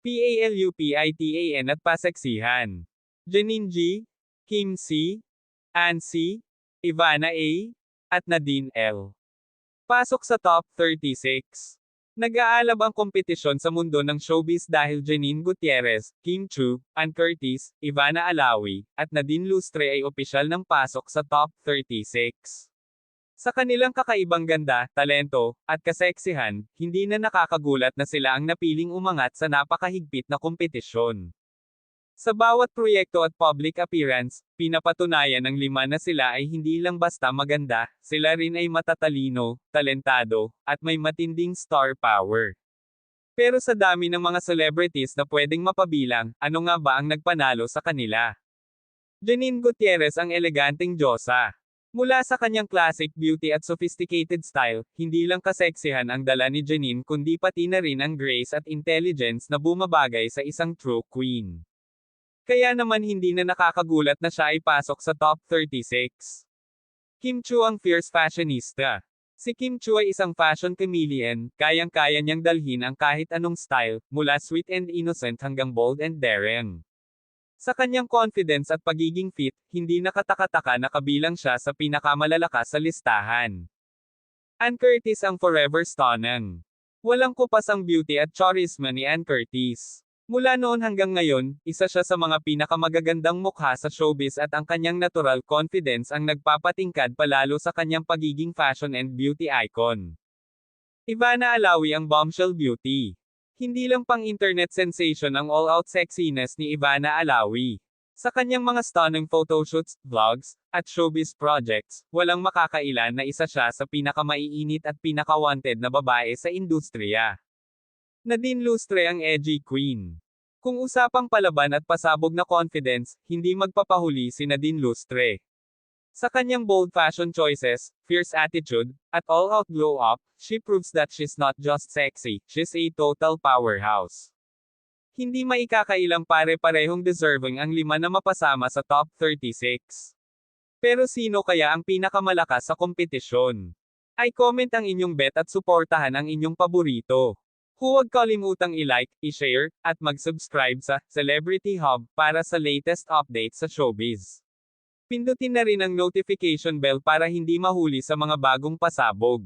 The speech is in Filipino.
PALUPITAN at paseksihan. Janine G, Kim C, Ann C, Ivana A, at Nadine L. Pasok sa top 36. Nag-aalab ang kompetisyon sa mundo ng showbiz dahil Janine Gutierrez, Kim Chu, Ann Curtis, Ivana Alawi, at Nadine Lustre ay opisyal ng pasok sa top 36. Sa kanilang kakaibang ganda, talento, at kaseksihan, hindi na nakakagulat na sila ang napiling umangat sa napakahigpit na kompetisyon. Sa bawat proyekto at public appearance, pinapatunayan ng lima na sila ay hindi lang basta maganda, sila rin ay matatalino, talentado, at may matinding star power. Pero sa dami ng mga celebrities na pwedeng mapabilang, ano nga ba ang nagpanalo sa kanila? Janine Gutierrez ang eleganteng diyosa. Mula sa kanyang classic beauty at sophisticated style, hindi lang kaseksihan ang dala ni Janine kundi pati na rin ang grace at intelligence na bumabagay sa isang true queen. Kaya naman hindi na nakakagulat na siya ay pasok sa top 36. Kim Chu ang fierce fashionista. Si Kim Chu ay isang fashion chameleon, kayang-kaya niyang dalhin ang kahit anong style, mula sweet and innocent hanggang bold and daring. Sa kanyang confidence at pagiging fit, hindi nakataka-taka na kabilang siya sa pinakamalalakas sa listahan. Ann Curtis ang forever stunning. Walang kupas ang beauty at charisma ni Ann Curtis. Mula noon hanggang ngayon, isa siya sa mga pinakamagagandang mukha sa showbiz at ang kanyang natural confidence ang nagpapatingkad palalo sa kanyang pagiging fashion and beauty icon. Ivana Alawi ang bombshell beauty. Hindi lang pang-internet sensation ang all-out sexiness ni Ivana Alawi. Sa kanyang mga stunning photoshoots, vlogs, at showbiz projects, walang makakailan na isa siya sa pinakamaiinit at pinaka-wanted na babae sa industriya. Nadine Lustre ang edgy queen. Kung usapang palaban at pasabog na confidence, hindi magpapahuli si Nadine Lustre. Sa kanyang bold fashion choices, fierce attitude, at all-out glow-up, she proves that she's not just sexy, she's a total powerhouse. Hindi maikakailang pare-parehong deserving ang lima na mapasama sa top 36. Pero sino kaya ang pinakamalakas sa kompetisyon? Ay comment ang inyong bet at suportahan ang inyong paborito. Huwag kalimutang i-like, i-share, at mag-subscribe sa Celebrity Hub para sa latest updates sa showbiz. Pindutin na rin ang notification bell para hindi mahuli sa mga bagong pasabog.